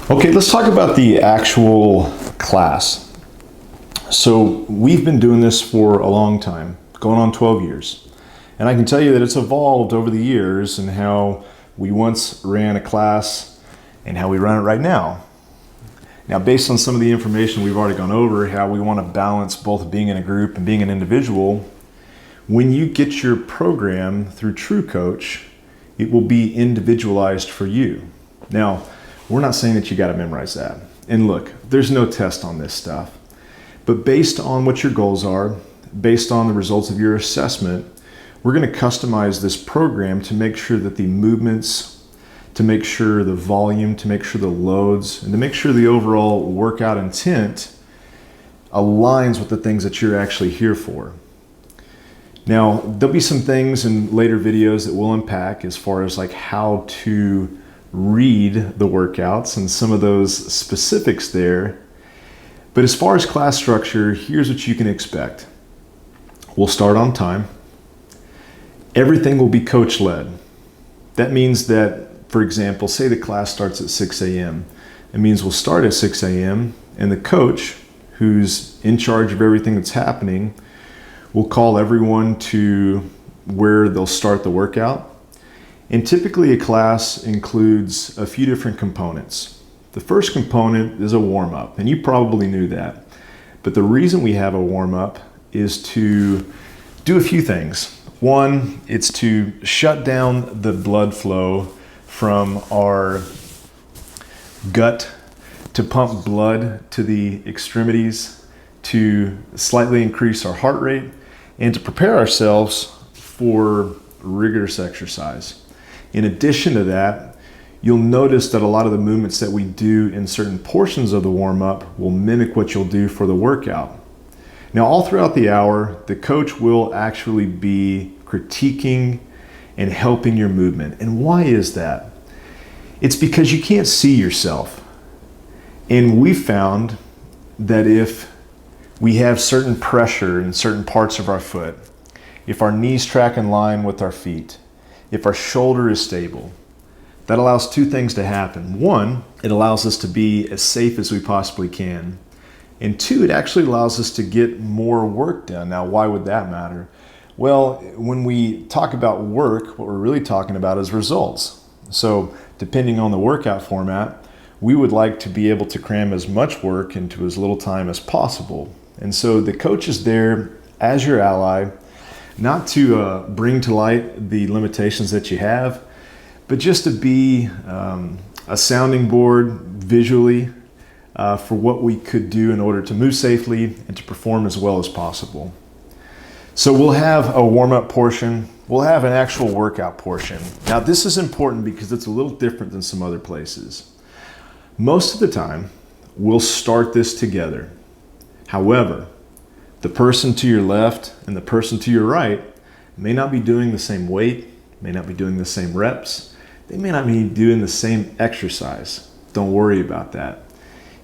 Okay, let's talk about the actual class. So we've been doing this for a long time, going on 12 years. And I can tell you that it's evolved over the years and how we once ran a class and how we run it right now. Now, based on some of the information we've already gone over, how we want to balance both being in a group and being an individual, when you get your program through TrueCoach, it will be individualized for you. Now, we're not saying that you got to memorize that. And look, there's no test on this stuff. But based on what your goals are, based on the results of your assessment, we're going to customize this program to make sure that the movements, to make sure the volume, to make sure the loads, and to make sure the overall workout intent aligns with the things that you're actually here for. Now, there'll be some things in later videos that we'll unpack as far as like how to read the workouts and some of those specifics there. But as far as class structure, here's what you can expect. We'll start on time. Everything will be coach led. That means that, for example, say the class starts at 6 a.m. It means we'll start at 6 a.m. and the coach, who's in charge of everything that's happening, will call everyone to where they'll start the workout. And typically a class includes a few different components. The first component is a warm-up, and you probably knew that. But the reason we have a warm-up is to do a few things. One, it's to shut down the blood flow from our gut to pump blood to the extremities, to slightly increase our heart rate, and to prepare ourselves for rigorous exercise. In addition to that, you'll notice that a lot of the movements that we do in certain portions of the warm-up will mimic what you'll do for the workout. Now, all throughout the hour, the coach will actually be critiquing and helping your movement. And why is that? It's because you can't see yourself. And we found that if we have certain pressure in certain parts of our foot, if our knees track in line with our feet, if our shoulder is stable, that allows two things to happen. One, it allows us to be as safe as we possibly can. And two, it actually allows us to get more work done. Now, why would that matter? Well, when we talk about work, what we're really talking about is results. So depending on the workout format, we would like to be able to cram as much work into as little time as possible. And so the coach is there as your ally, not to bring to light the limitations that you have, but just to be a sounding board visually for what we could do in order to move safely and to perform as well as possible. So we'll have a warm-up portion. We'll have an actual workout portion. Now, this is important because it's a little different than some other places. Most of the time, we'll start this together. However, the person to your left and the person to your right may not be doing the same weight, may not be doing the same reps, they may not be doing the same exercise. Don't worry about that.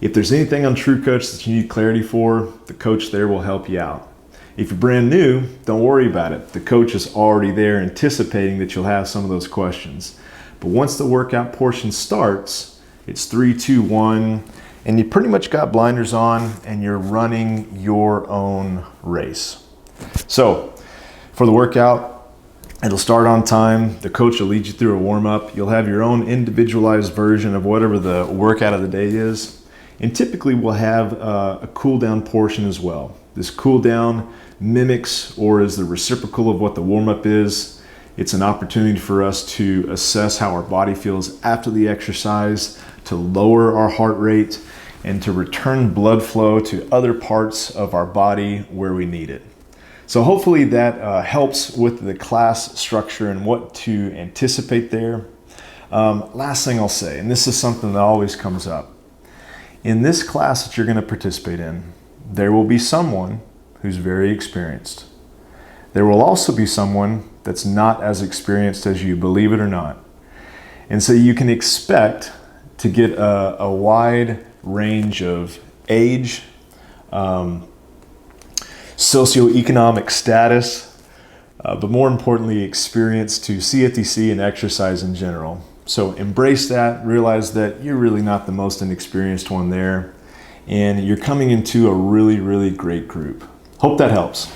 If there's anything on TrueCoach that you need clarity for, the coach there will help you out. If you're brand new, don't worry about it. The coach is already there anticipating that you'll have some of those questions. But once the workout portion starts, it's 3, 2, 1, and you pretty much got blinders on and you're running your own race. So for the workout, it'll start on time. The coach will lead you through a warm-up. You'll have your own individualized version of whatever the workout of the day is. And typically we'll have a cool down portion as well. This cool down mimics or is the reciprocal of what the warm-up is. It's an opportunity for us to assess how our body feels after the exercise, to lower our heart rate, and to return blood flow to other parts of our body where we need it. So hopefully that helps with the class structure and what to anticipate there. Last thing I'll say, and this is something that always comes up. In this class that you're going to participate in, there will be someone who's very experienced. There will also be someone that's not as experienced as you, believe it or not. And so you can expect to get a wide range of age, socioeconomic status, but more importantly, experience to Cfdc and exercise in general. So embrace that, realize that you're really not the most inexperienced one there, and you're coming into a really, really great group. Hope that helps.